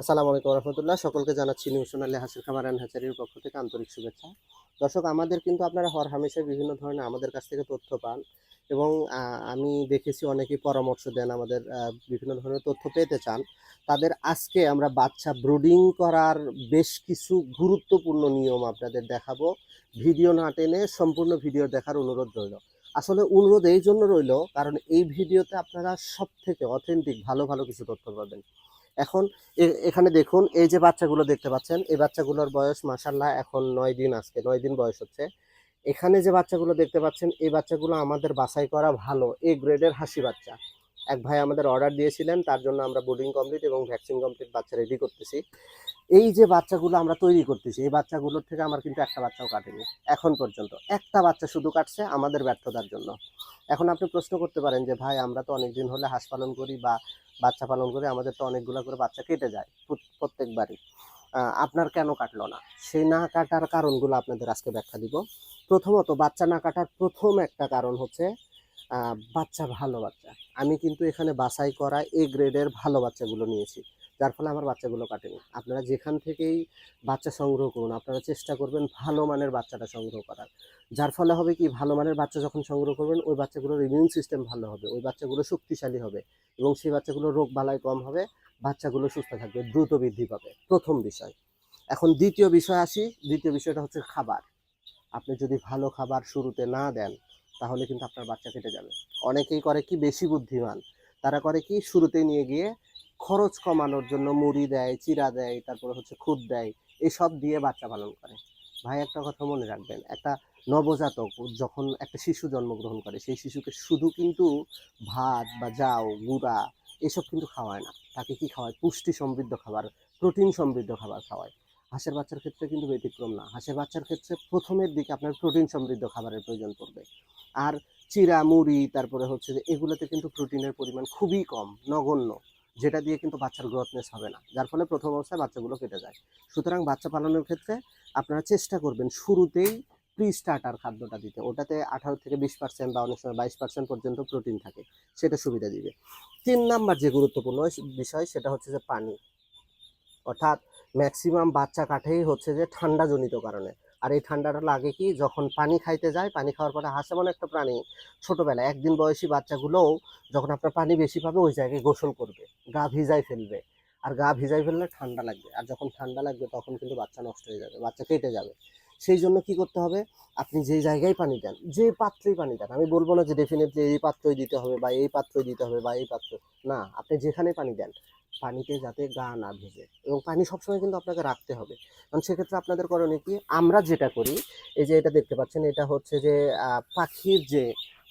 আসসালামু আলাইকুম রহমতুল্লাহ। সকলকে জানাচ্ছি নিউ সোনালী হাঁসের খামার অ্যান্ড হ্যাচারির পক্ষ থেকে আন্তরিক শুভেচ্ছা। দর্শক, আমাদের কিন্তু আপনারা হরহামেশাই বিভিন্ন ধরনের আমাদের কাছ থেকে তথ্য পান এবং আমি দেখেছি অনেকেই পরামর্শ দেন, আমাদের বিভিন্ন ধরনের তথ্য পেতে চান। তাদের আজকে আমরা বাচ্চা ব্রুডিং করার বেশ কিছু গুরুত্বপূর্ণ নিয়ম আপনাদের দেখাবো। ভিডিও না টেনে সম্পূর্ণ ভিডিও দেখার অনুরোধ রইল। আসলে অনুরোধ এই জন্য রইল, কারণ এই ভিডিওতে আপনারা সব থেকে অথেন্টিক ভালো ভালো কিছু তথ্য পাবেন। এখন এখানে দেখুন, এই যে বাচ্চাগুলো দেখতে পাচ্ছেন, এই বাচ্চাগুলোর বয়স মাশাআল্লাহ এখন 9 দিন, আজকে 9 দিন বয়স হচ্ছে। এখানে যে বাচ্চাগুলো দেখতে পাচ্ছেন, এই বাচ্চাগুলো আমাদের বাছাই করা ভালো এ গ্রেডের হাসি বাচ্চা। এক ভাই আমাদের অর্ডার দিয়েছিলেন, তার জন্য আমরা ব্রুডিং কমপ্লিট এবং ভ্যাকসিন কমপ্লিট বাচ্চা রেডি করতেছি। এই যে বাচ্চাগুলো আমরা তৈরি করতেছি, এই বাচ্চাগুলোর থেকে আমার কিন্তু একটা বাচ্চাও কাটেনি এখন পর্যন্ত। একটা বাচ্চা শুধু কাটছে আমাদের ব্যর্থতার জন্য। এখন আপনি প্রশ্ন করতে পারেন যে ভাই, আমরা তো অনেকদিন হলে হাঁস পালন করি বা বাচ্চা পালন করি, আমাদের তো অনেকগুলো করে বাচ্চা কেটে যায় প্রত্যেকবারই, আপনার কেন কাটলো না? সেই না কাটার কারণগুলো আপনাদের আজকে ব্যাখ্যা দিব। প্রথমত, বাচ্চা না কাটার প্রথম একটা কারণ হচ্ছে বাচ্চা ভালো বাচ্চা। আমি কিন্তু এখানে বাছাই করা এ গ্রেডের ভালো বাচ্চাগুলো নিয়েছি, যার ফলে আমার বাচ্চাগুলো কাটেনি। আপনারা যেখান থেকেই বাচ্চা সংগ্রহ করুন, আপনারা চেষ্টা করবেন ভালো মানের বাচ্চাটা সংগ্রহ করার। যার ফলে হবে কি, ভালো মানের বাচ্চা যখন সংগ্রহ করবেন, ওই বাচ্চাগুলোর ইমিউন সিস্টেম ভালো হবে, ওই বাচ্চাগুলো শক্তিশালী হবে এবং সেই বাচ্চাগুলোর রোগ বালাই কম হবে, বাচ্চাগুলো সুস্থ থাকবে, দ্রুত বৃদ্ধি পাবে। প্রথম বিষয়। এখন দ্বিতীয় বিষয় আসি। দ্বিতীয় বিষয়টা হচ্ছে খাবার। আপনি যদি ভালো খাবার শুরুতে না দেন, তাহলে কিন্তু আপনার বাচ্চা কেটে যাবে। অনেকেই করে কি, বেশি বুদ্ধিমান, তারা করে কি, শুরুতেই নিয়ে গিয়ে খরচ কমানোর জন্য মুড়ি দেয়, চিরা দেয়, তারপরে হচ্ছে খুদ দেয়, এসব দিয়ে বাচ্চা পালন করে। ভাই, একটা কথা মনে রাখবেন, একটা নবজাতক যখন একটা শিশু জন্মগ্রহণ করে, সেই শিশুকে শুধু কিন্তু ভাত বা জাউ, গুঁড়া এসব কিন্তু খাওয়ায় না। তাকে কি খাওয়ায়? পুষ্টি সমৃদ্ধ খাবার, প্রোটিন সমৃদ্ধ খাবার খাওয়ায়। হাঁসের বাচ্চার ক্ষেত্রে কিন্তু ব্যতিক্রম না। হাঁসের বাচ্চার ক্ষেত্রে প্রথমের দিকে আপনার প্রোটিন সমৃদ্ধ খাবারের প্রয়োজন পড়বে। আর চিরা, মুড়ি, তারপরে হচ্ছে যে এগুলোতে কিন্তু প্রোটিনের পরিমাণ খুবই কম, নগণ্য, যেটা দিয়ে কিন্তু বাচ্চার গ্রোথনেস হবে না, যার ফলে প্রথম অবস্থায় বাচ্চাগুলো কেটে যায়। সুতরাং বাচ্চা পালনের ক্ষেত্রে আপনারা চেষ্টা করবেন শুরুতেই প্রি স্টার্টার খাদ্যটা দিতে। ওটাতে 18 থেকে 20% বা অনেক সময় 22% পর্যন্ত প্রোটিন থাকে, সেটা সুবিধা দিবে। 3 নাম্বার যে গুরুত্বপূর্ণ বিষয়, সেটা হচ্ছে যে পানি। অর্থাৎ ম্যাক্সিমাম বাচ্চা কাটেই হচ্ছে যে ঠান্ডাজনিত কারণে। আর এই ঠান্ডাটা লাগে কি, যখন পানি খাইতে যায়, পানি খাওয়ার পরে হাঁস এমন একটা প্রাণী, ছোটবেলায় 1 দিন বয়সী বাচ্চাগুলোও যখন আপনার পানি বেশি পাবে, ওই জায়গায় গোসল করবে, গা ভিজাই ফেলবে। আর গা ভিজাই ফেললে ঠান্ডা লাগবে, আর যখন ঠান্ডা লাগবে তখন কিন্তু বাচ্চা নষ্ট হয়ে যাবে, বাচ্চা কেটে যাবে। সেই জন্য কি করতে হবে, আপনি যেই জায়গায় পানি দেন, যে পাত্রেই পানি দেন, আমি বলবো না যে ডেফিনেটলি এই পাত্রই দিতে হবে বা এই পাত্রই দিতে হবে বা এই পাত্র, না, আপনি যেখানে পানি দেন, পানিতে যাতে গা না ভিজে, এবং পানি সবসময় কিন্তু আপনাকে রাখতে হবে। কারণ সেক্ষেত্রে আপনাদের করণীয় কি, আমরা যেটা করি, এই যে এটা দেখতে পাচ্ছেন, এটা হচ্ছে যে পাখির যে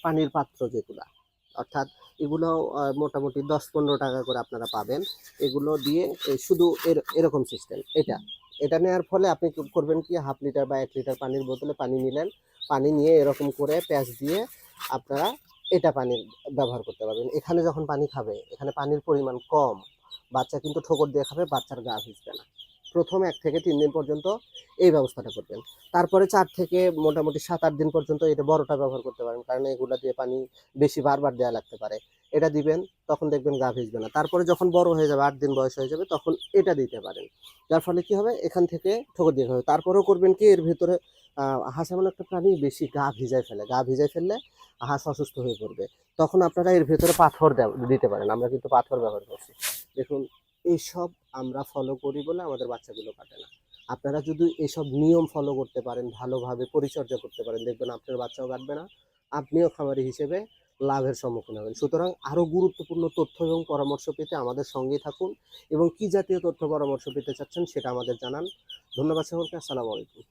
পানির পাত্র যেগুলা, অর্থাৎ এগুলো মোটামুটি 10-15 টাকা করে আপনারা পাবেন। এগুলো দিয়ে শুধু এরকম সিস্টেম, এটা নেওয়ার ফলে আপনি করবেন কি, 1/2 লিটার বা 1 লিটার পানির বোতলে পানি নিলেন, পানি নিয়ে এরকম করে প্যাচ দিয়ে আপনারা এটা পানির ব্যবহার করতে পারবেন। এখানে যখন পানি খাবে, এখানে পানির পরিমাণ কম, বাচ্চা কিন্তু ঠোকর দিয়ে খাবে, বাচ্চার গা ভিজবে না। প্রথম 1 থেকে 3 দিন পর্যন্ত এই ব্যবস্থাটা করবেন। তারপরে 4 থেকে মোটামুটি 7-8 দিন পর্যন্ত এটা বড়টা ব্যবহার করতে পারেন, কারণ এগুলা দিয়ে পানি বেশি বারবার দেওয়া লাগতে পারে। এটা দিবেন, তখন দেখবেন গা ভিজবে না। তারপরে যখন বড় হয়ে যাবে, 8 দিন বয়স হয়ে যাবে, তখন এটা দিতে পারেন। যার ফলে কি হবে, এখান থেকে ঠোকর দিয়ে খাবে। তারপরেও করবেন কি, এর ভেতরে হাঁস এমন একটা প্রাণী, বেশি গা ভিজায় ফেলে, গা ভিজায় ফেললে হাঁস অসুস্থ হয়ে পড়বে। তখন আপনারা এর ভেতরে পাথর দিতে পারেন। আমরা কিন্তু পাথর ব্যবহার করছি। দেখুন, এইসব আমরা ফলো করি বলে আমাদের বাচ্চাগুলো কাটে না। আপনারা যদি এসব নিয়ম ফলো করতে পারেন, ভালোভাবে পরিচর্যা করতে পারেন, দেখবেন আপনার বাচ্চাও কাটবে না, আপনিও খামারি হিসেবে লাভের সম্মুখীন হবেন। সুতরাং আরও গুরুত্বপূর্ণ তথ্য এবং পরামর্শ পেতে আমাদের সঙ্গেই থাকুন, এবং কি জাতীয় তথ্য পরামর্শ পেতে চাচ্ছেন সেটা আমাদের জানান। ধন্যবাদ সকলকে। আসসালামু আলাইকুম।